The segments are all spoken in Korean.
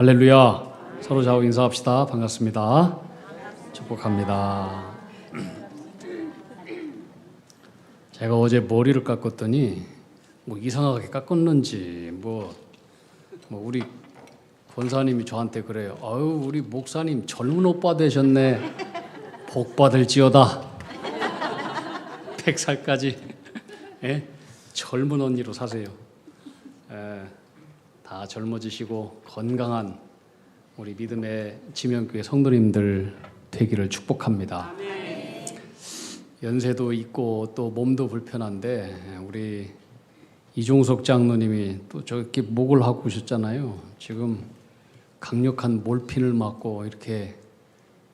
할렐루야. 서로 좌우 인사합시다. 반갑습니다. 축복합니다. 제가 어제 머리를 깎았더니 뭐 이상하게 깎았는지 뭐 우리 권사님이 저한테 그래요. 아유, 우리 목사님 젊은 오빠 되셨네. 복 받을지어다. 100살까지 예? 젊은 언니로 사세요. 다 젊어지시고 건강한 우리 믿음의 지명교회 성도님들 되기를 축복합니다. 연세도 있고 또 몸도 불편한데 우리 이종석 장로님이 또 저렇게 목을 하고 오셨잖아요. 지금 강력한 몰핀을 맞고 이렇게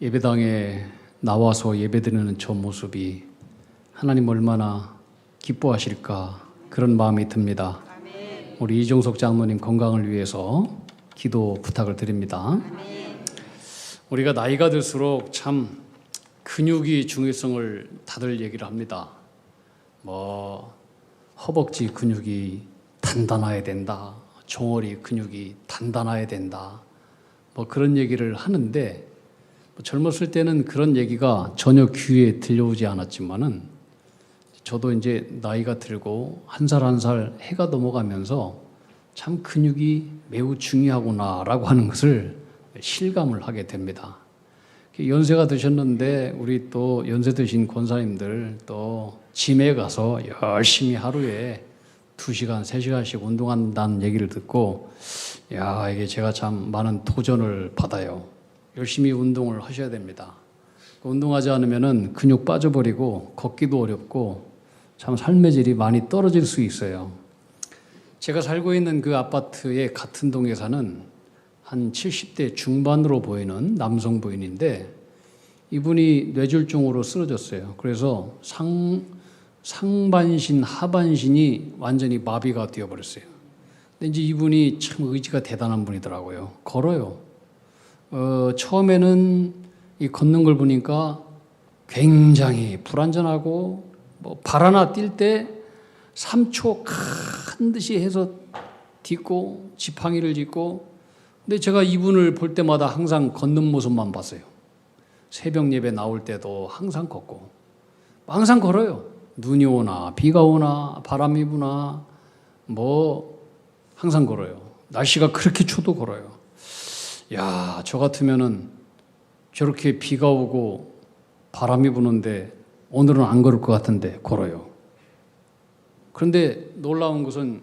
예배당에 나와서 예배드리는 저 모습이 하나님 얼마나 기뻐하실까 그런 마음이 듭니다. 우리 이종석 장로님 건강을 위해서 기도 부탁을 드립니다. 우리가 나이가 들수록 참 근육이 중요성을 다들 얘기를 합니다. 허벅지 근육이 단단해야 된다. 종아리 근육이 단단해야 된다. 그런 얘기를 하는데 젊었을 때는 그런 얘기가 전혀 귀에 들려오지 않았지만은 저도 이제 나이가 들고 한 살 한 살 해가 넘어가면서 참 근육이 매우 중요하구나라고 하는 것을 실감을 하게 됩니다. 연세가 드셨는데 우리 또 연세 드신 권사님들 또 짐에 가서 열심히 하루에 2시간, 3시간씩 운동한다는 얘기를 듣고 야, 이게 제가 참 많은 도전을 받아요. 열심히 운동을 하셔야 됩니다. 운동하지 않으면은 근육 빠져버리고 걷기도 어렵고 참 삶의 질이 많이 떨어질 수 있어요. 제가 살고 있는 그 아파트의 같은 동에 사는 한 70대 중반으로 보이는 남성 부인인데 이분이 뇌졸중으로 쓰러졌어요. 그래서 상반신, 하반신이 완전히 마비가 되어버렸어요. 근데 이제 이분이 참 의지가 대단한 분이더라고요. 걸어요. 처음에는 이 걷는 걸 보니까 굉장히 불안전하고 발 하나 뛸 때 3초 큰 듯이 해서 딛고 지팡이를 짚고 근데 제가 이분을 볼 때마다 항상 걷는 모습만 봤어요. 새벽 예배 나올 때도 항상 걷고 항상 걸어요. 눈이 오나 비가 오나 바람이 부나 항상 걸어요. 날씨가 그렇게 추워도 걸어요. 야, 저 같으면은 저렇게 비가 오고 바람이 부는데 오늘은 안 걸을 것 같은데 걸어요. 그런데 놀라운 것은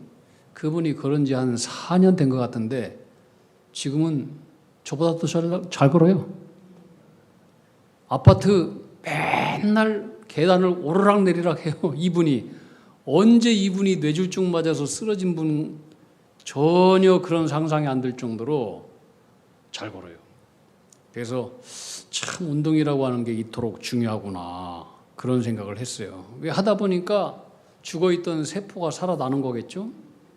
그분이 걸은 지 한 4년 된 것 같은데 지금은 저보다 더 잘 걸어요. 아파트 맨날 계단을 오르락내리락 해요. 이분이 언제 이분이 뇌졸중 맞아서 쓰러진 분 전혀 그런 상상이 안 들 정도로 잘 걸어요. 그래서 참 운동이라고 하는 게 이토록 중요하구나 그런 생각을 했어요. 왜 하다 보니까 죽어있던 세포가 살아나는 거겠죠.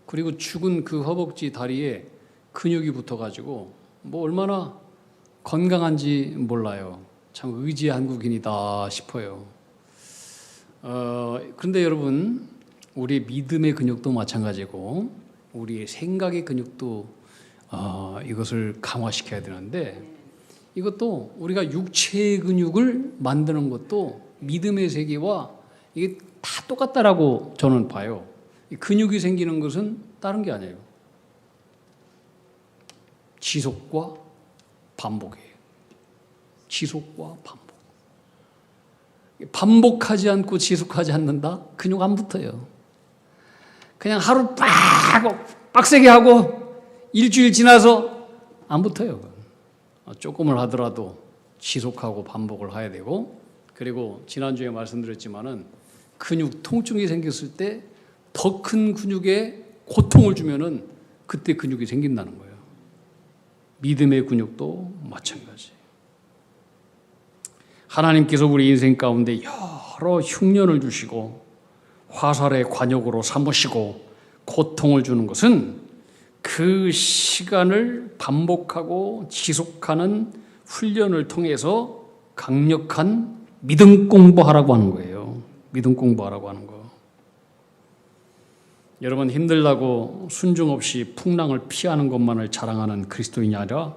그리고 죽은 그 허벅지 다리에 근육이 붙어가지고 얼마나 건강한지 몰라요. 참 의지의 한국인이다 싶어요. 그런데 여러분 우리 믿음의 근육도 마찬가지고 우리 생각의 근육도 이것을 강화시켜야 되는데 이것도 우리가 육체의 근육을 만드는 것도 믿음의 세계와 이게 다 똑같다라고 저는 봐요. 근육이 생기는 것은 다른 게 아니에요. 지속과 반복이에요. 지속과 반복. 반복하지 않고 지속하지 않는다? 근육 안 붙어요. 그냥 하루 빡세게 하고 일주일 지나서 안 붙어요. 조금을 하더라도 지속하고 반복을 해야 되고 그리고 지난주에 말씀드렸지만은 근육 통증이 생겼을 때 더 큰 근육에 고통을 주면은 그때 근육이 생긴다는 거예요. 믿음의 근육도 마찬가지. 하나님께서 우리 인생 가운데 여러 흉년을 주시고 화살의 관역으로 삼으시고 고통을 주는 것은 그 시간을 반복하고 지속하는 훈련을 통해서 강력한 믿음 공부하라고 하는 거예요. 믿음 공부하라고 하는 거. 여러분, 힘들다고 순종 없이 풍랑을 피하는 것만을 자랑하는 그리스도인이 아니라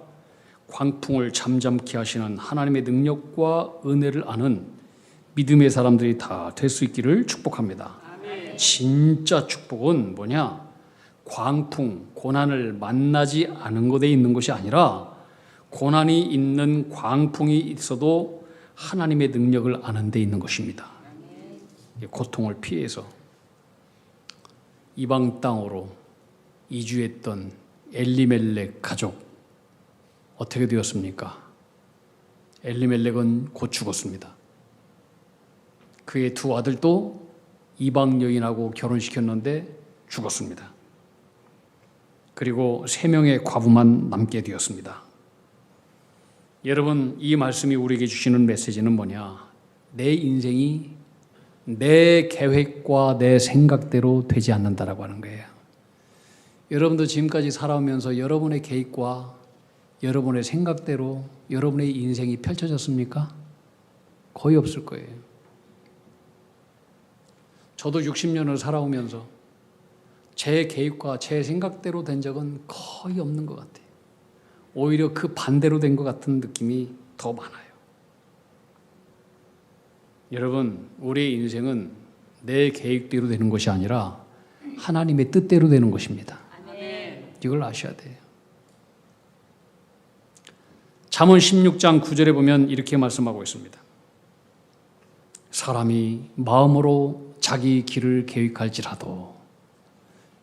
광풍을 잠잠케 하시는 하나님의 능력과 은혜를 아는 믿음의 사람들이 다 될 수 있기를 축복합니다. 아멘. 진짜 축복은 뭐냐? 광풍, 고난을 만나지 않은 곳에 있는 것이 아니라 고난이 있는 광풍이 있어도 하나님의 능력을 아는 데 있는 것입니다. 고통을 피해서 이방 땅으로 이주했던 엘리멜렉 가족 어떻게 되었습니까? 엘리멜렉은 곧 죽었습니다. 그의 두 아들도 이방 여인하고 결혼시켰는데 죽었습니다. 그리고 3명의 과부만 남게 되었습니다. 여러분, 이 말씀이 우리에게 주시는 메시지는 뭐냐? 내 인생이 내 계획과 내 생각대로 되지 않는다라고 하는 거예요. 여러분도 지금까지 살아오면서 여러분의 계획과 여러분의 생각대로 여러분의 인생이 펼쳐졌습니까? 거의 없을 거예요. 저도 60년을 살아오면서 제 계획과 제 생각대로 된 적은 거의 없는 것 같아요. 오히려 그 반대로 된 것 같은 느낌이 더 많아요. 여러분, 우리의 인생은 내 계획대로 되는 것이 아니라 하나님의 뜻대로 되는 것입니다. 이걸 아셔야 돼요. 잠언 16장 9절에 보면 이렇게 말씀하고 있습니다. 사람이 마음으로 자기 길을 계획할지라도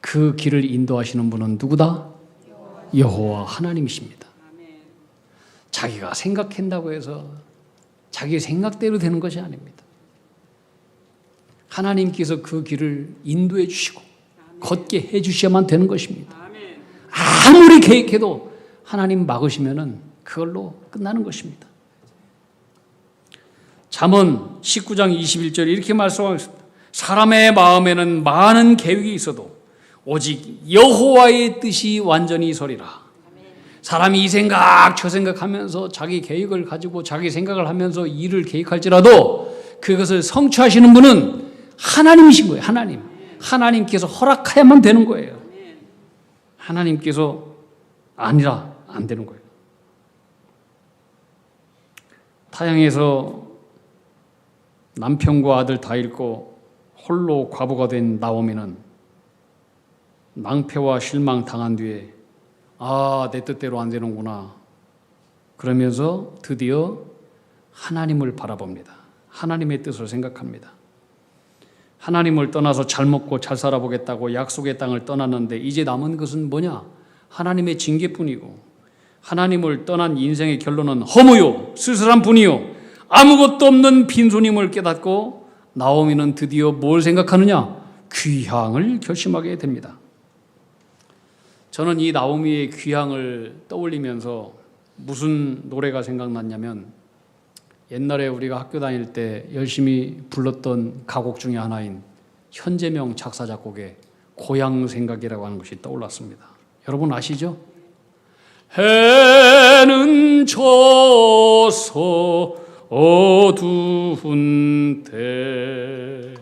그 길을 인도하시는 분은 누구다? 여호와 하나님이십니다. 자기가 생각한다고 해서 자기 생각대로 되는 것이 아닙니다. 하나님께서 그 길을 인도해 주시고 걷게 해 주셔야만 되는 것입니다. 아무리 계획해도 하나님 막으시면은 그걸로 끝나는 것입니다. 잠언 19장 21절에 이렇게 말씀하고 있습니다. 사람의 마음에는 많은 계획이 있어도 오직 여호와의 뜻이 완전히 서리라. 사람이 이 생각 저 생각하면서 자기 계획을 가지고 자기 생각을 하면서 일을 계획할지라도 그것을 성취하시는 분은 하나님이신 거예요. 하나님께서 허락해야만 되는 거예요. 하나님께서 아니라 안 되는 거예요. 타향에서 남편과 아들 다 잃고 홀로 과부가 된 나오미는 낭패와 실망 당한 뒤에 내 뜻대로 안 되는구나 그러면서 드디어 하나님을 바라봅니다. 하나님의 뜻을 생각합니다. 하나님을 떠나서 잘 먹고 잘 살아보겠다고 약속의 땅을 떠났는데 이제 남은 것은 뭐냐? 하나님의 징계뿐이고 하나님을 떠난 인생의 결론은 허무요 쓸쓸한 뿐이요 아무것도 없는 빈손임을 깨닫고 나오미는 드디어 뭘 생각하느냐? 귀향을 결심하게 됩니다. 저는 이 나오미의 귀향을 떠올리면서 무슨 노래가 생각났냐면 옛날에 우리가 학교 다닐 때 열심히 불렀던 가곡 중에 하나인 현재명 작사 작곡의 고향 생각이라고 하는 것이 떠올랐습니다. 여러분 아시죠? 해는 져서 어두운 때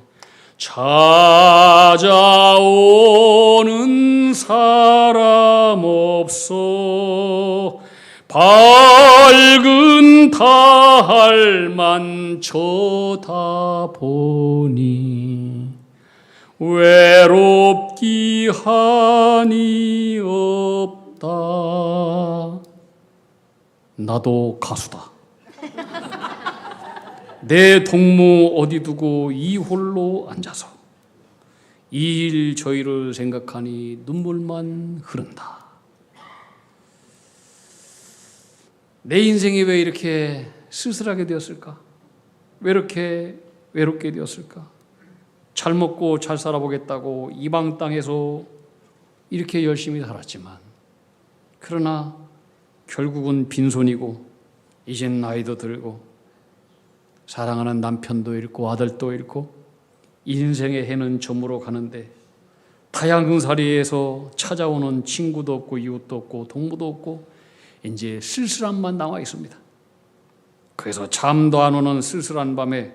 찾아오는 사람 없어 밝은 달만 쳐다보니 외롭기 한이 없다. 나도 가수다. 내 동무 어디 두고 이 홀로 앉아서 이 일 저 일을 생각하니 눈물만 흐른다. 내 인생이 왜 이렇게 쓸쓸하게 되었을까? 왜 이렇게 외롭게 되었을까? 잘 먹고 잘 살아보겠다고 이방 땅에서 이렇게 열심히 살았지만 그러나 결국은 빈손이고 이젠 나이도 들고 사랑하는 남편도 잃고 아들도 잃고 인생의 해는 저물어 가는데 타향살이에서 찾아오는 친구도 없고 이웃도 없고 동무도 없고 이제 쓸쓸함만 남아 있습니다. 그래서 잠도 안 오는 쓸쓸한 밤에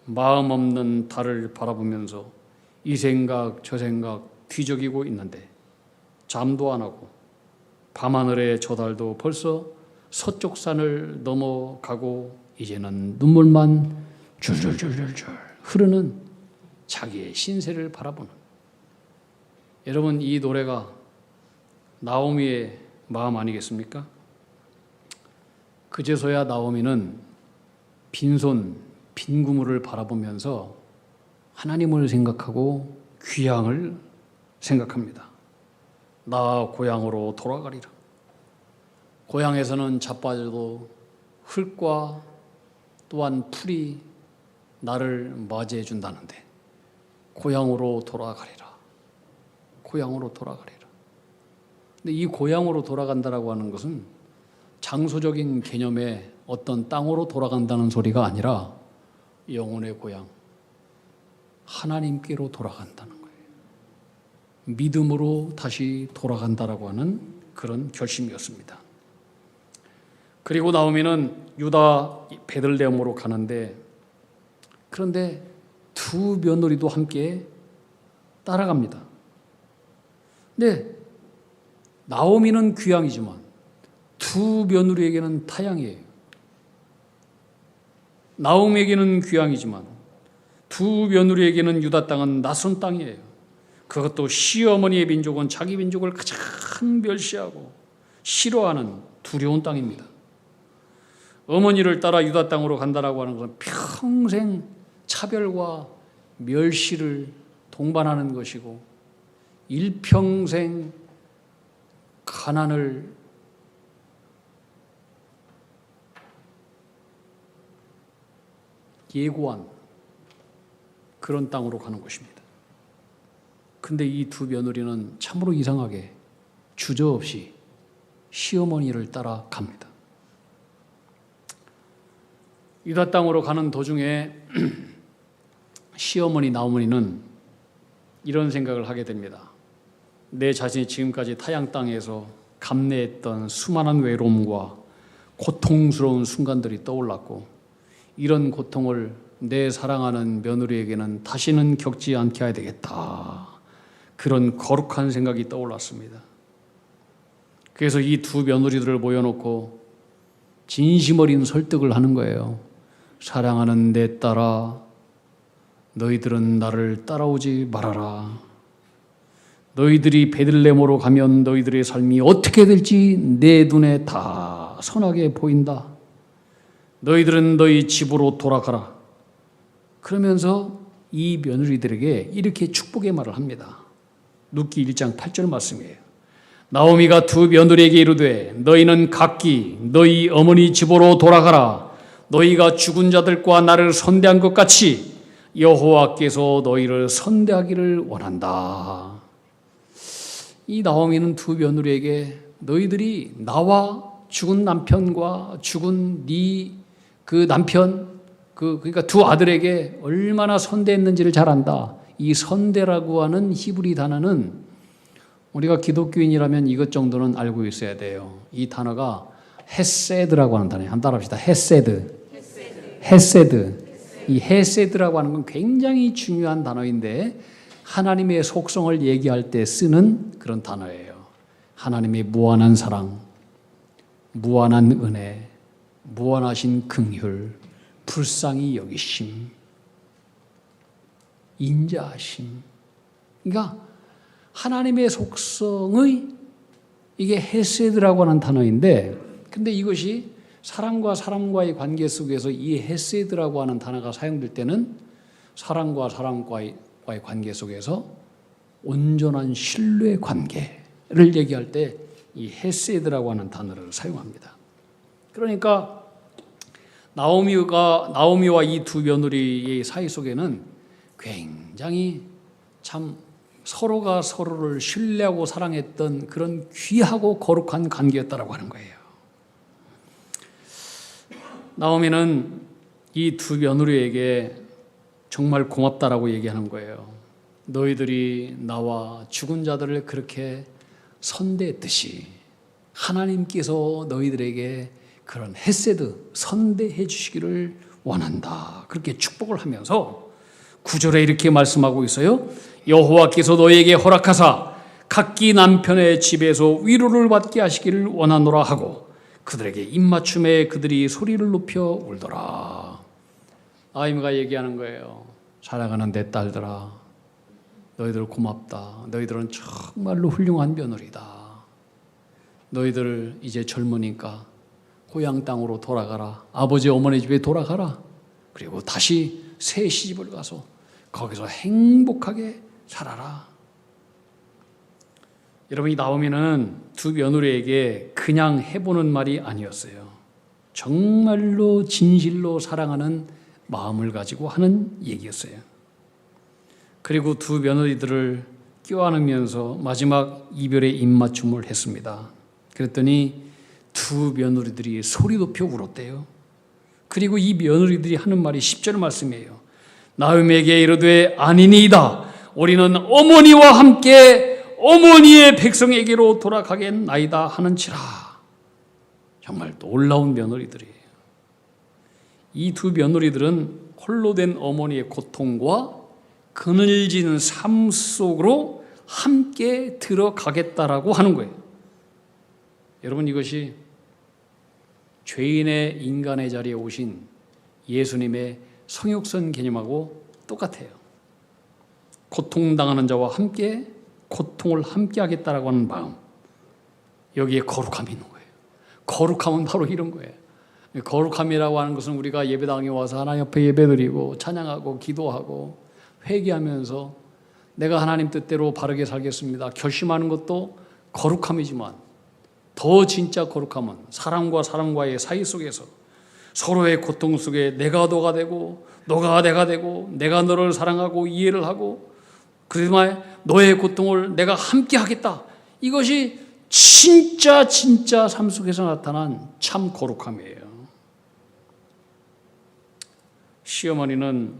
마음 없는 달을 바라보면서 이 생각 저 생각 뒤적이고 있는데 잠도 안 하고 밤하늘의 저 달도 벌써 서쪽 산을 넘어가고 이제는 눈물만 줄줄줄줄줄 흐르는 자기의 신세를 바라보는, 여러분, 이 노래가 나오미의 마음 아니겠습니까? 그제서야 나오미는 빈손 빈구물을 바라보면서 하나님을 생각하고 귀향을 생각합니다. 나 고향으로 돌아가리라. 고향에서는 자빠져도 흙과 또한 풀이 나를 맞이해 준다는데 고향으로 돌아가리라. 고향으로 돌아가리라. 근데 이 고향으로 돌아간다라고 하는 것은 장소적인 개념의 어떤 땅으로 돌아간다는 소리가 아니라 영혼의 고향, 하나님께로 돌아간다는 거예요. 믿음으로 다시 돌아간다라고 하는 그런 결심이었습니다. 그리고 나오미는 유다 베들레헴으로 가는데, 그런데 두 며느리도 함께 따라갑니다. 근데 나오미는 귀향이지만 두 며느리에게는 타향이에요. 나오미에게는 귀향이지만 두 며느리에게는 유다 땅은 낯선 땅이에요. 그것도 시어머니의 민족은 자기 민족을 가장 멸시하고 싫어하는 두려운 땅입니다. 어머니를 따라 유다 땅으로 간다라고 하는 것은 평생 차별과 멸시를 동반하는 것이고 일평생 가난을 예고한 그런 땅으로 가는 것입니다. 근데 이 두 며느리는 참으로 이상하게 주저없이 시어머니를 따라 갑니다. 유다 땅으로 가는 도중에 시어머니 나오미는 이런 생각을 하게 됩니다. 내 자신이 지금까지 타향 땅에서 감내했던 수많은 외로움과 고통스러운 순간들이 떠올랐고, 이런 고통을 내 사랑하는 며느리에게는 다시는 겪지 않게 해야 되겠다. 그런 거룩한 생각이 떠올랐습니다. 그래서 이 두 며느리들을 모여놓고 진심 어린 설득을 하는 거예요. 사랑하는 내 딸아, 너희들은 나를 따라오지 말아라. 너희들이 베들레헴으로 가면 너희들의 삶이 어떻게 될지 내 눈에 다 선하게 보인다. 너희들은 너희 집으로 돌아가라. 그러면서 이 며느리들에게 이렇게 축복의 말을 합니다. 룻기 1장 8절 말씀이에요. 나오미가 두 며느리에게 이르되 너희는 각기 너희 어머니 집으로 돌아가라. 너희가 죽은 자들과 나를 선대한 것 같이 여호와께서 너희를 선대하기를 원한다. 이 나오미는 두 며느리에게 너희들이 나와 죽은 남편과 죽은 네 그 남편, 그러니까 두 아들에게 얼마나 선대했는지를 잘 안다. 이 선대라고 하는 히브리 단어는 우리가 기독교인이라면 이것 정도는 알고 있어야 돼요. 이 단어가 헤세드라고 하는 단어예요. 한번 따라합시다. 헤세드. 이 헤세드라고 하는 건 굉장히 중요한 단어인데 하나님의 속성을 얘기할 때 쓰는 그런 단어예요. 하나님의 무한한 사랑, 무한한 은혜, 무한하신 긍휼, 불쌍히 여기심, 인자하심. 그러니까 하나님의 속성의 이게 헤세드라고 하는 단어인데, 근데 이것이 사람과 사람과의 관계 속에서 이 헤세드라고 하는 단어가 사용될 때는 사람과 사람과의 관계 속에서 온전한 신뢰 관계를 얘기할 때 이 헤세드라고 하는 단어를 사용합니다. 그러니까 나오미와 이 두 며느리의 사이 속에는 굉장히 참 서로가 서로를 신뢰하고 사랑했던 그런 귀하고 거룩한 관계였다라고 하는 거예요. 나오미는 이 두 며느리에게 정말 고맙다라고 얘기하는 거예요. 너희들이 나와 죽은 자들을 그렇게 선대했듯이 하나님께서 너희들에게 그런 헤세드, 선대해 주시기를 원한다. 그렇게 축복을 하면서 9절에 이렇게 말씀하고 있어요. 여호와께서 너에게 허락하사 각기 남편의 집에서 위로를 받게 하시기를 원하노라 하고 그들에게 입맞춤에 그들이 소리를 높여 울더라. 나오미가 얘기하는 거예요. 사랑하는 내 딸들아, 너희들 고맙다. 너희들은 정말로 훌륭한 며느리다. 너희들 이제 젊으니까 고향 땅으로 돌아가라. 아버지 어머니 집에 돌아가라. 그리고 다시 새 시집을 가서 거기서 행복하게 살아라. 여러분, 이 나오미는 두 며느리에게 그냥 해보는 말이 아니었어요. 정말로 진실로 사랑하는 마음을 가지고 하는 얘기였어요. 그리고 두 며느리들을 껴안으면서 마지막 이별의 입맞춤을 했습니다. 그랬더니 두 며느리들이 소리 높여 울었대요. 그리고 이 며느리들이 하는 말이 10절 말씀이에요. 나오미에게 이르되 아니니이다. 우리는 어머니와 함께 어머니의 백성에게로 돌아가겠나이다 하는지라. 정말 놀라운 며느리들이에요. 이 두 며느리들은 홀로 된 어머니의 고통과 그늘진 삶 속으로 함께 들어가겠다라고 하는 거예요. 여러분, 이것이 죄인의 인간의 자리에 오신 예수님의 성육선 개념하고 똑같아요. 고통당하는 자와 함께 고통을 함께 하겠다라고 하는 마음, 여기에 거룩함이 있는 거예요. 거룩함은 바로 이런 거예요. 거룩함이라고 하는 것은 우리가 예배당에 와서 하나님 앞에 예배드리고 찬양하고 기도하고 회개하면서 내가 하나님 뜻대로 바르게 살겠습니다 결심하는 것도 거룩함이지만, 더 진짜 거룩함은 사람과 사람과의 사이 속에서 서로의 고통 속에 내가 너가 되고 너가 내가 되고 내가 너를 사랑하고 이해를 하고 그동안 너의 고통을 내가 함께 하겠다. 이것이 진짜 삶 속에서 나타난 참 거룩함이에요. 시어머니는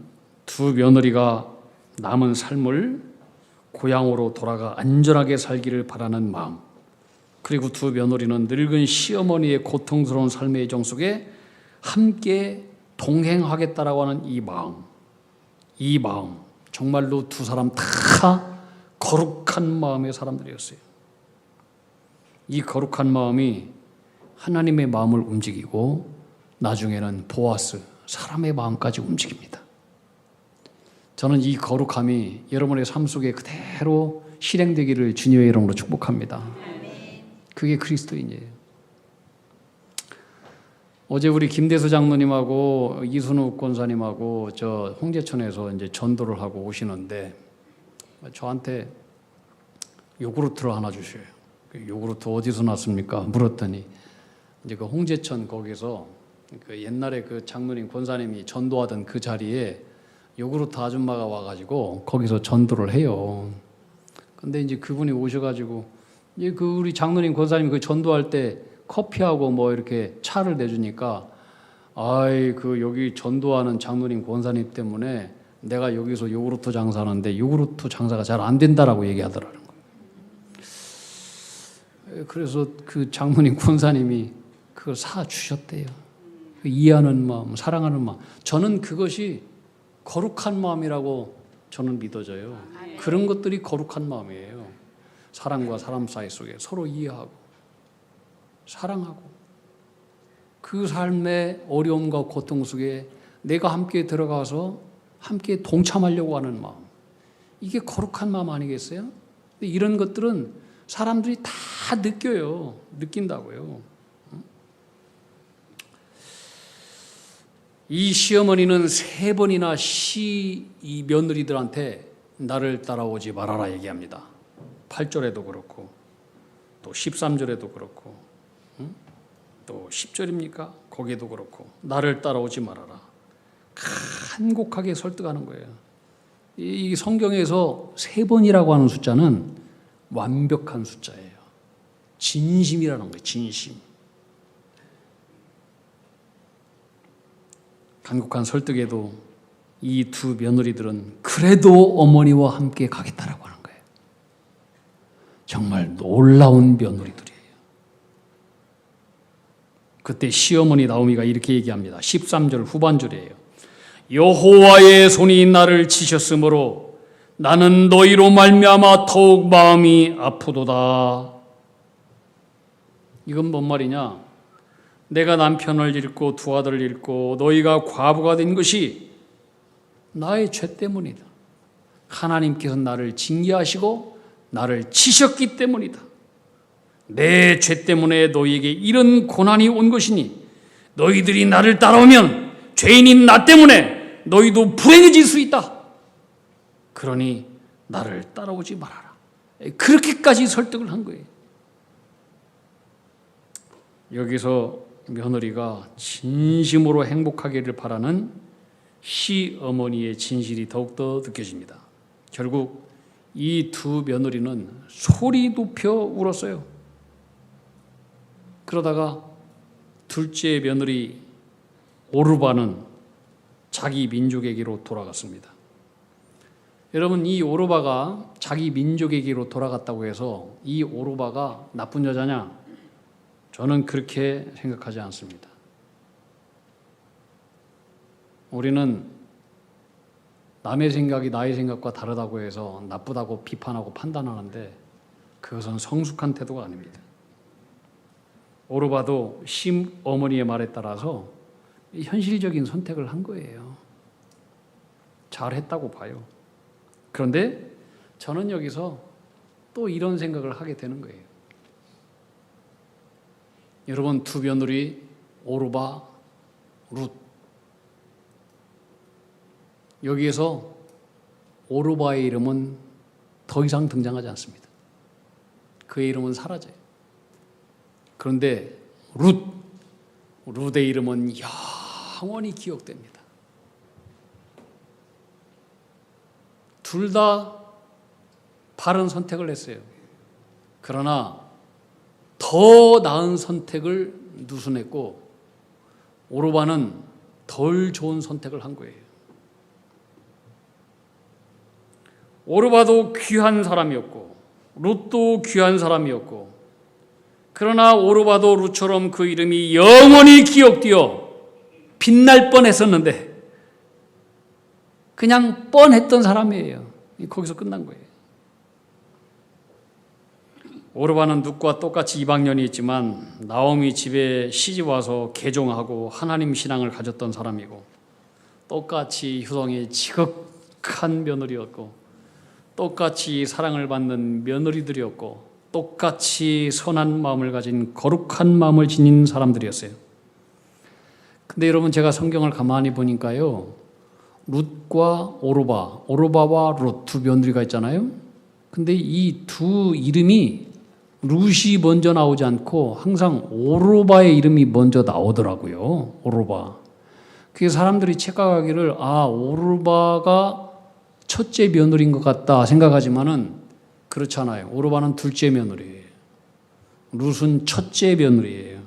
두 며느리가 남은 삶을 고향으로 돌아가 안전하게 살기를 바라는 마음, 그리고 두 며느리는 늙은 시어머니의 고통스러운 삶의 여정 속에 함께 동행하겠다라고 하는 이 마음, 정말로 두 사람 다 거룩한 마음의 사람들이었어요. 이 거룩한 마음이 하나님의 마음을 움직이고 나중에는 보아스, 사람의 마음까지 움직입니다. 저는 이 거룩함이 여러분의 삶 속에 그대로 실행되기를 주님의 이름으로 축복합니다. 그게 그리스도인이에요. 어제 우리 김대수 장로님하고 이순욱 권사님하고 저 홍제천에서 이제 전도를 하고 오시는데 저한테 요구르트를 하나 주셔요. 요구르트 어디서 났습니까? 물었더니 이제 그 홍제천 거기서 그 옛날에 그 장로님 권사님이 전도하던 그 자리에 요구르트 아줌마가 와가지고 거기서 전도를 해요. 근데 이제 그분이 오셔가지고 이제 그 우리 장로님 권사님 그 전도할 때 커피하고 뭐 이렇게 차를 내주니까 아이 그 여기 전도하는 장로님 권사님 때문에 내가 여기서 요구르트 장사하는데 요구르트 장사가 잘 안 된다라고 얘기하더라는 거예요. 그래서 그 장로님 권사님이 그걸 사 주셨대요. 이해하는 마음, 사랑하는 마음. 저는 그것이 거룩한 마음이라고 저는 믿어져요. 그런 것들이 거룩한 마음이에요. 사람과 사람 사이 속에 서로 이해하고 사랑하고 그 삶의 어려움과 고통 속에 내가 함께 들어가서 함께 동참하려고 하는 마음, 이게 거룩한 마음 아니겠어요? 근데 이런 것들은 사람들이 다 느껴요. 느낀다고요. 이 시어머니는 3번이나 이 며느리들한테 나를 따라오지 말아라 얘기합니다. 8절에도 그렇고 또 13절에도 그렇고 또 10절입니까? 거기에도 그렇고 나를 따라오지 말아라. 간곡하게 설득하는 거예요. 이 성경에서 3번이라고 하는 숫자는 완벽한 숫자예요. 진심이라는 거예요. 진심. 간곡한 설득에도 이 두 며느리들은 그래도 어머니와 함께 가겠다라고 하는 거예요. 정말 놀라운 며느리들이에요. 그때 시어머니 나오미가 이렇게 얘기합니다. 13절 후반절이에요. 여호와의 손이 나를 치셨으므로 나는 너희로 말미암아 더욱 마음이 아프도다. 이건 뭔 말이냐? 내가 남편을 잃고 두 아들을 잃고 너희가 과부가 된 것이 나의 죄 때문이다. 하나님께서 나를 징계하시고 나를 치셨기 때문이다. 내 죄 때문에 너희에게 이런 고난이 온 것이니 너희들이 나를 따라오면 죄인인 나 때문에 너희도 불행해질 수 있다. 그러니 나를 따라오지 말아라. 그렇게까지 설득을 한 거예요. 여기서 며느리가 진심으로 행복하기를 바라는 시어머니의 진실이 더욱더 느껴집니다. 결국 이 두 며느리는 소리 높여 울었어요. 그러다가 둘째 며느리 오르바는 자기 민족에게로 돌아갔습니다. 여러분, 이 오르바가 자기 민족에게로 돌아갔다고 해서 이 오르바가 나쁜 여자냐? 저는 그렇게 생각하지 않습니다. 우리는 남의 생각이 나의 생각과 다르다고 해서 나쁘다고 비판하고 판단하는데 그것은 성숙한 태도가 아닙니다. 오르바도 시어머니의 말에 따라서 현실적인 선택을 한 거예요. 잘했다고 봐요. 그런데 저는 여기서 또 이런 생각을 하게 되는 거예요. 여러분, 두 며느리 오르바, 룻. 여기에서 오르바의 이름은 더 이상 등장하지 않습니다. 그의 이름은 사라져요. 그런데 룻의 이름은 영원히 기억됩니다. 둘 다 바른 선택을 했어요. 그러나 더 나은 선택을 누순했고 오르바는 덜 좋은 선택을 한 거예요. 오르바도 귀한 사람이었고 룻도 귀한 사람이었고, 그러나 오르바도 룻처럼 그 이름이 영원히 기억되어 빛날 뻔했었는데 그냥 뻔했던 사람이에요. 거기서 끝난 거예요. 오르바는 룻과 똑같이 이방년이 있지만 나오미 집에 시집와서 개종하고 하나님 신앙을 가졌던 사람이고, 똑같이 효성의 지극한 며느리였고, 똑같이 사랑을 받는 며느리들이었고, 똑같이 선한 마음을 가진 거룩한 마음을 지닌 사람들이었어요. 근데 여러분, 제가 성경을 가만히 보니까요, 룻과 오르바와 룻 두 며느리가 있잖아요. 근데 이 두 이름이 룻이 먼저 나오지 않고 항상 오르바의 이름이 먼저 나오더라고요. 오르바. 그게 사람들이 착각하기를 오르바가 첫째 며느리인 것 같다 생각하지만은 그렇잖아요. 오르바는 둘째 며느리예요. 룻은 첫째 며느리예요.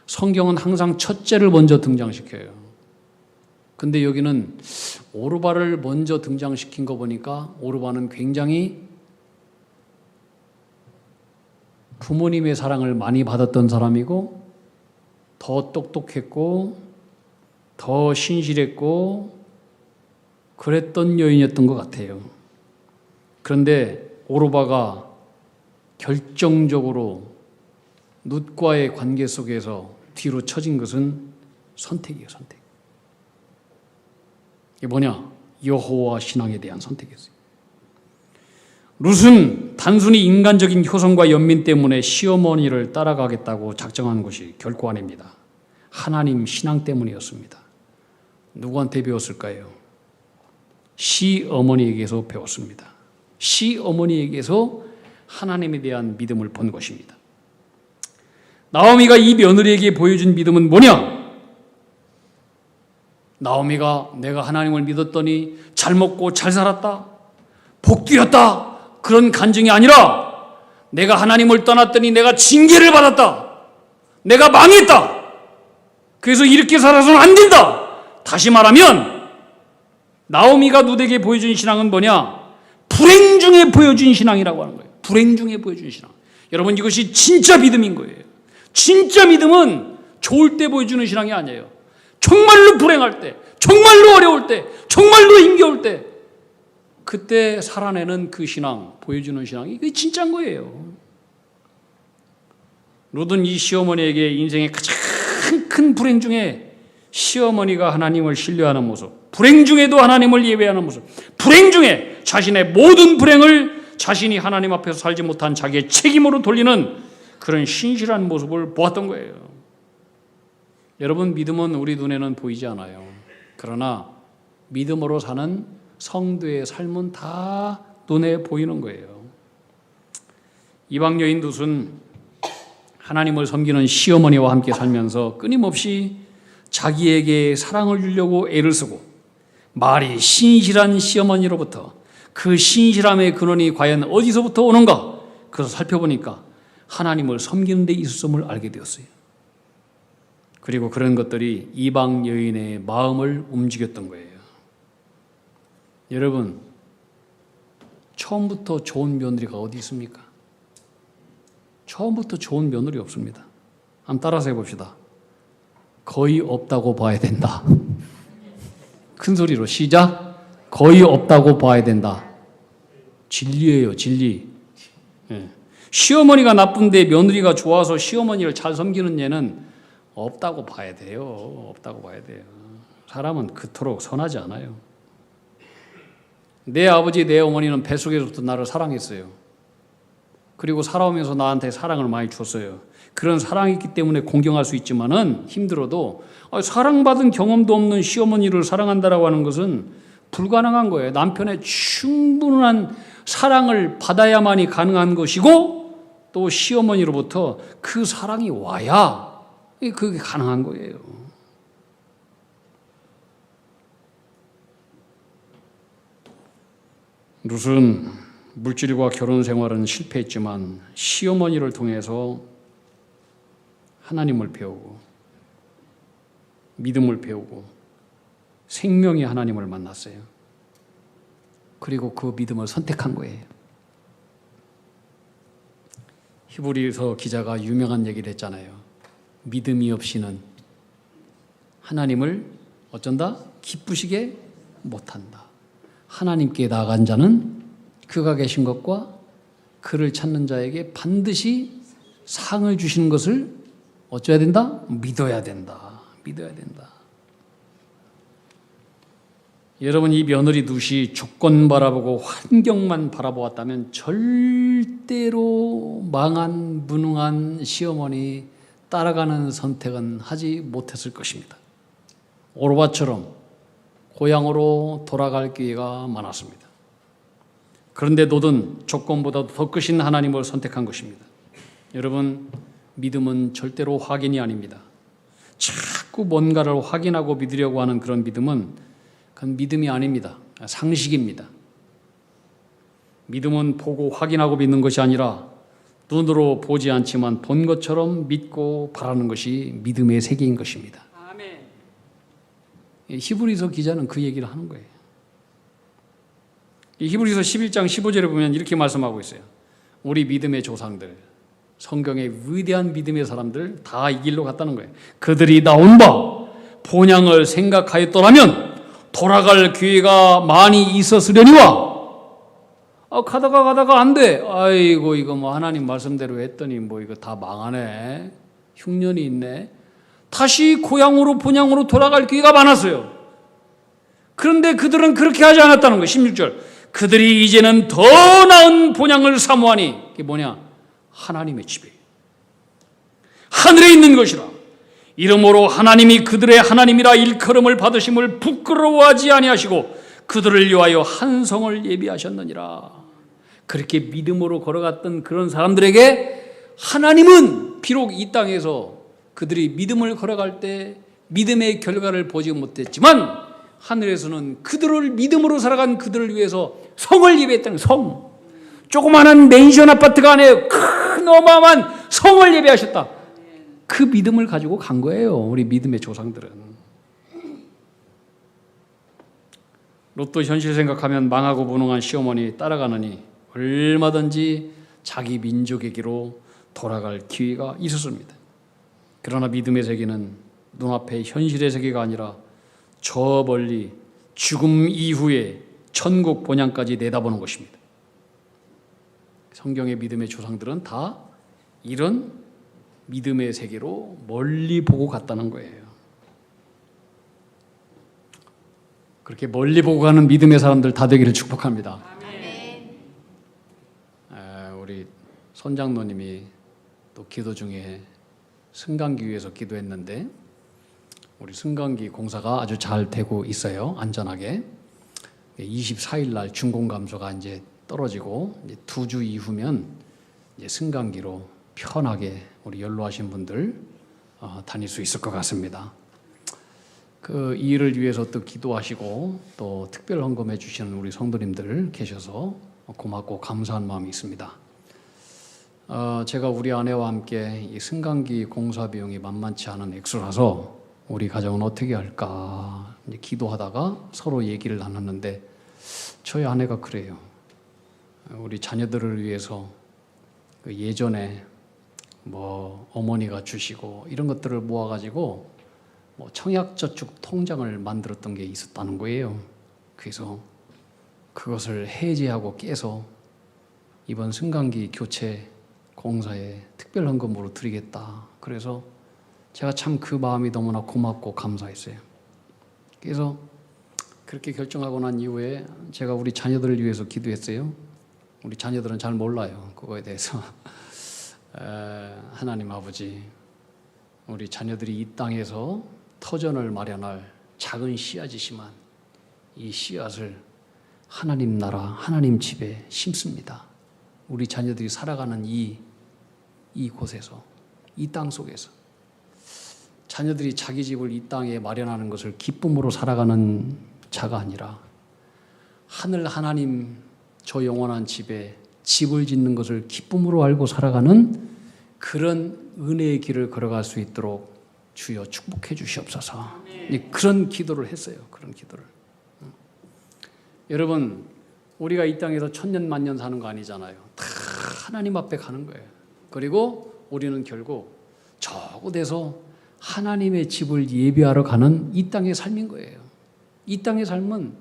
성경은 항상 첫째를 먼저 등장시켜요. 근데 여기는 오르바를 먼저 등장시킨 거 보니까 오르바는 굉장히 부모님의 사랑을 많이 받았던 사람이고, 더 똑똑했고, 더 신실했고, 그랬던 여인이었던 것 같아요. 그런데 오르바가 결정적으로 룻과의 관계 속에서 뒤로 처진 것은 선택이에요. 선택. 이게 뭐냐? 여호와 신앙에 대한 선택이었어요. 룻은 단순히 인간적인 효성과 연민 때문에 시어머니를 따라가겠다고 작정한 것이 결코 아닙니다. 하나님 신앙 때문이었습니다. 누구한테 배웠을까요? 시어머니에게서 배웠습니다. 시어머니에게서 하나님에 대한 믿음을 본 것입니다. 나오미가 이 며느리에게 보여준 믿음은 뭐냐? 나오미가 내가 하나님을 믿었더니 잘 먹고 잘 살았다, 복되었다, 그런 간증이 아니라 내가 하나님을 떠났더니 내가 징계를 받았다, 내가 망했다, 그래서 이렇게 살아서는 안 된다. 다시 말하면 나오미가 룻에게 보여준 신앙은 뭐냐? 불행 중에 보여준 신앙이라고 하는 거예요. 불행 중에 보여준 신앙. 여러분, 이것이 진짜 믿음인 거예요. 진짜 믿음은 좋을 때 보여주는 신앙이 아니에요. 정말로 불행할 때, 정말로 어려울 때, 정말로 힘겨울 때 그때 살아내는 그 신앙, 보여주는 신앙이 이게 진짜인 거예요. 룻은 이 시어머니에게 인생의 가장 큰 불행 중에 시어머니가 하나님을 신뢰하는 모습, 불행 중에도 하나님을 예배하는 모습, 불행 중에 자신의 모든 불행을 자신이 하나님 앞에서 살지 못한 자기의 책임으로 돌리는 그런 신실한 모습을 보았던 거예요. 여러분, 믿음은 우리 눈에는 보이지 않아요. 그러나 믿음으로 사는 성도의 삶은 다 눈에 보이는 거예요. 이방 여인 룻은 하나님을 섬기는 시어머니와 함께 살면서 끊임없이 자기에게 사랑을 주려고 애를 쓰고 말이 신실한 시어머니로부터 그 신실함의 근원이 과연 어디서부터 오는가? 그래서 살펴보니까 하나님을 섬기는 데 있었음을 알게 되었어요. 그리고 그런 것들이 이방 여인의 마음을 움직였던 거예요. 여러분, 처음부터 좋은 며느리가 어디 있습니까? 처음부터 좋은 며느리 없습니다. 한번 따라서 해봅시다. 거의 없다고 봐야 된다. 큰 소리로 시작. 거의 없다고 봐야 된다. 진리예요, 진리. 예. 시어머니가 나쁜데 며느리가 좋아서 시어머니를 잘 섬기는 예는 없다고 봐야 돼요. 없다고 봐야 돼요. 사람은 그토록 선하지 않아요. 내 아버지, 내 어머니는 뱃속에서부터 나를 사랑했어요. 그리고 살아오면서 나한테 사랑을 많이 줬어요. 그런 사랑이 있기 때문에 공경할 수 있지만은 힘들어도 사랑받은 경험도 없는 시어머니를 사랑한다라고 하는 것은 불가능한 거예요. 남편의 충분한 사랑을 받아야만이 가능한 것이고 또 시어머니로부터 그 사랑이 와야 그게 가능한 거예요. 룻은 물질과 결혼 생활은 실패했지만 시어머니를 통해서 하나님을 배우고 믿음을 배우고 생명의 하나님을 만났어요. 그리고 그 믿음을 선택한 거예요. 히브리서 기자가 유명한 얘기를 했잖아요. 믿음이 없이는 하나님을 어쩐다? 기쁘시게 못한다. 하나님께 나아간 자는 그가 계신 것과 그를 찾는 자에게 반드시 상을 주시는 것을 어쩌야 된다? 믿어야 된다. 믿어야 된다. 여러분, 이 며느리 룻이 조건 바라보고 환경만 바라보았다면 절대로 망한 무능한 시어머니 따라가는 선택은 하지 못했을 것입니다. 오르바처럼 고향으로 돌아갈 기회가 많았습니다. 그런데 롯은 조건보다도 더 크신 하나님을 선택한 것입니다. 여러분, 믿음은 절대로 확인이 아닙니다. 자꾸 뭔가를 확인하고 믿으려고 하는 그런 믿음은 그건 믿음이 아닙니다. 상식입니다. 믿음은 보고 확인하고 믿는 것이 아니라 눈으로 보지 않지만 본 것처럼 믿고 바라는 것이 믿음의 세계인 것입니다. 아멘. 히브리서 기자는 그 얘기를 하는 거예요. 이 히브리서 11장 15절에 보면 이렇게 말씀하고 있어요. 우리 믿음의 조상들, 성경의 위대한 믿음의 사람들 다 이 길로 갔다는 거예요. 그들이 나온 바 본향을 생각하였더라면 돌아갈 기회가 많이 있었으려니와 가다가 안 돼. 아이고 이거 뭐 하나님 말씀대로 했더니 뭐 이거 다 망하네. 흉년이 있네. 다시 고향으로 본향으로 돌아갈 기회가 많았어요. 그런데 그들은 그렇게 하지 않았다는 거예요. 16절. 그들이 이제는 더 나은 본향을 사모하니 그게 뭐냐? 하나님의 집이에요. 하늘에 있는 것이라. 이러므로 하나님이 그들의 하나님이라 일컬음을 받으심을 부끄러워하지 아니하시고 그들을 위하여 한 성을 예비하셨느니라. 그렇게 믿음으로 걸어갔던 그런 사람들에게 하나님은 비록 이 땅에서 그들이 믿음을 걸어갈 때 믿음의 결과를 보지 못했지만 하늘에서는 그들을 믿음으로 살아간 그들을 위해서 성을 예배했다는 성. 조그마한 맨션 아파트가 아니에요. 큰 어마어마한 성을 예배하셨다. 그 믿음을 가지고 간 거예요. 우리 믿음의 조상들은. 롯도 현실 생각하면 망하고 무능한 시어머니 따라가느니 얼마든지 자기 민족에게로 돌아갈 기회가 있었습니다. 그러나 믿음의 세계는 눈앞의 현실의 세계가 아니라 저 멀리 죽음 이후에 천국 본향까지 내다보는 것입니다. 성경의 믿음의 조상들은 다 이런 믿음의 세계로 멀리 보고 갔다는 거예요. 그렇게 멀리 보고 가는 믿음의 사람들 다 되기를 축복합니다. 우리 손장로님이 또 기도 중에 승강기 위해서 기도했는데 우리 승강기 공사가 아주 잘 되고 있어요. 안전하게. 24일 날 준공 감소가 이제 떨어지고 이제 2주 이후면 이제 승강기로 편하게 우리 연로하신 분들 다닐 수 있을 것 같습니다. 그 일을 위해서 또 기도하시고 또 특별 헌금해 주시는 우리 성도님들 계셔서 고맙고 감사한 마음이 있습니다. 제가 우리 아내와 함께 이 승강기 공사 비용이 만만치 않은 액수라서 우리 가정은 어떻게 할까 이제 기도하다가 서로 얘기를 나눴는데 저희 아내가 그래요. 우리 자녀들을 위해서 그 예전에 뭐 어머니가 주시고 이런 것들을 모아가지고 뭐 청약저축 통장을 만들었던 게 있었다는 거예요. 그래서 그것을 해지하고 깨서 이번 승강기 교체 공사에 특별 헌금으로 드리겠다. 그래서 제가 참 그 마음이 너무나 고맙고 감사했어요. 그래서 그렇게 결정하고 난 이후에 제가 우리 자녀들을 위해서 기도했어요. 우리 자녀들은 잘 몰라요. 그거에 대해서. 하나님 아버지, 우리 자녀들이 이 땅에서 터전을 마련할 작은 씨앗이지만 이 씨앗을 하나님 나라, 하나님 집에 심습니다. 우리 자녀들이 살아가는 이 곳에서, 이 땅 속에서 자녀들이 자기 집을 이 땅에 마련하는 것을 기쁨으로 살아가는 자가 아니라 하늘 하나님 저 영원한 집에 집을 짓는 것을 기쁨으로 알고 살아가는 그런 은혜의 길을 걸어갈 수 있도록 주여 축복해 주시옵소서. 그런 기도를 했어요. 그런 기도를. 여러분, 우리가 이 땅에서 천년 만년 사는 거 아니잖아요. 다 하나님 앞에 가는 거예요. 그리고 우리는 결국 저 곳에서 하나님의 집을 예배하러 가는 이 땅의 삶인 거예요. 이 땅의 삶은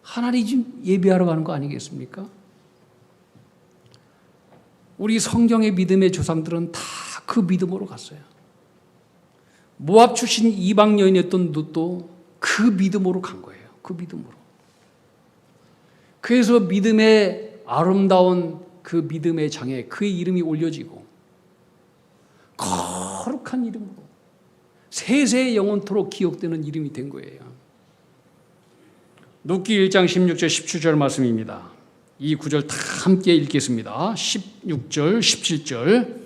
하나님 집 예배하러 가는 거 아니겠습니까? 우리 성경의 믿음의 조상들은 다 그 믿음으로 갔어요. 모압 출신 이방 여인이었던 룻도 그 믿음으로 간 거예요. 그 믿음으로. 그래서 믿음의 아름다운 그 믿음의 장에 그의 이름이 올려지고 거룩한 이름으로 세세 영원토록 기억되는 이름이 된 거예요. 룻기 1장 16절 17절 말씀입니다. 이 구절 다 함께 읽겠습니다. 16절 17절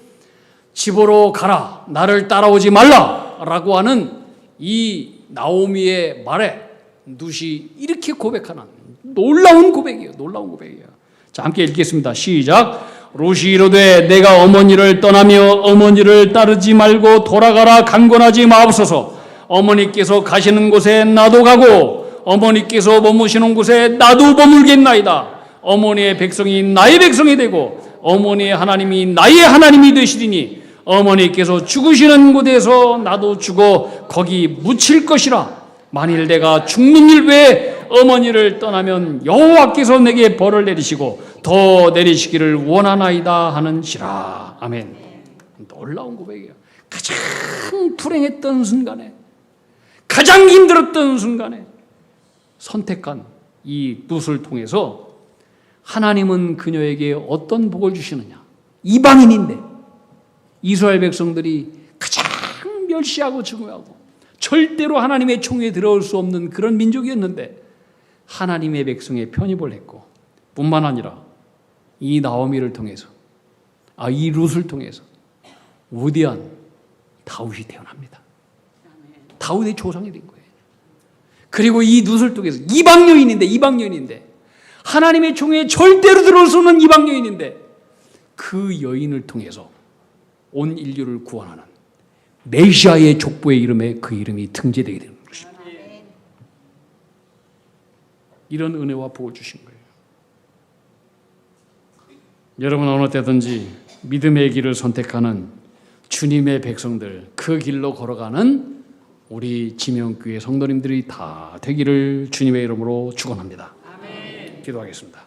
집으로 가라 나를 따라오지 말라 라고 하는 이 나오미의 말에 룻이 이렇게 고백하는 놀라운 고백이에요. 놀라운 고백이에요. 자, 함께 읽겠습니다. 시작. 룻이 이르되 내가 어머니를 떠나며 어머니를 따르지 말고 돌아가라 강권하지 마옵소서. 어머니께서 가시는 곳에 나도 가고 어머니께서 머무시는 곳에 나도 머물겠나이다. 어머니의 백성이 나의 백성이 되고 어머니의 하나님이 나의 하나님이 되시리니 어머니께서 죽으시는 곳에서 나도 죽어 거기 묻힐 것이라. 만일 내가 죽는 일 외에 어머니를 떠나면 여호와께서 내게 벌을 내리시고 더 내리시기를 원하나이다 하는시라. 아멘. 놀라운 고백이에요. 가장 불행했던 순간에, 가장 힘들었던 순간에 선택한 이 룻을 통해서 하나님은 그녀에게 어떤 복을 주시느냐. 이방인인데 이스라엘 백성들이 가장 멸시하고 증오하고 절대로 하나님의 총에 들어올 수 없는 그런 민족이었는데 하나님의 백성에 편입을 했고 뿐만 아니라 이 나오미를 통해서 이 룻을 통해서 위대한 다윗이 태어납니다. 다윗의 조상이 된 거예요. 그리고 이 룻을 통해서 이방 여인인데 하나님의 총에 절대로 들어올 수 없는 이방 여인인데 그 여인을 통해서 온 인류를 구원하는 메시아의 족보의 이름에 그 이름이 등재되게 되는 것입니다. 이런 은혜와 복을 주신 거예요. 여러분 어느 때든지 믿음의 길을 선택하는 주님의 백성들, 그 길로 걸어가는 우리 지명교회 성도님들이 다 되기를 주님의 이름으로 축원합니다. 기도하겠습니다.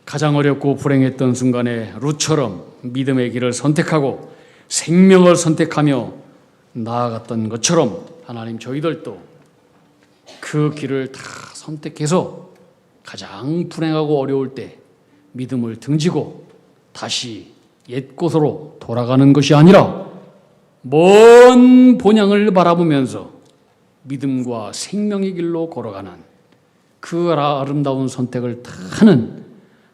가장 어렵고 불행했던 순간에 룻처럼 믿음의 길을 선택하고 생명을 선택하며 나아갔던 것처럼 하나님, 저희들도 그 길을 다 선택해서 가장 불행하고 어려울 때 믿음을 등지고 다시 옛 곳으로 돌아가는 것이 아니라 먼 본향을 바라보면서 믿음과 생명의 길로 걸어가는 그 아름다운 선택을 다 하는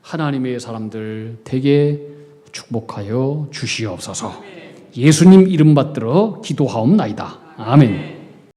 하나님의 사람들 되게 축복하여 주시옵소서. 예수님 이름 받들어 기도하옵나이다. 아멘.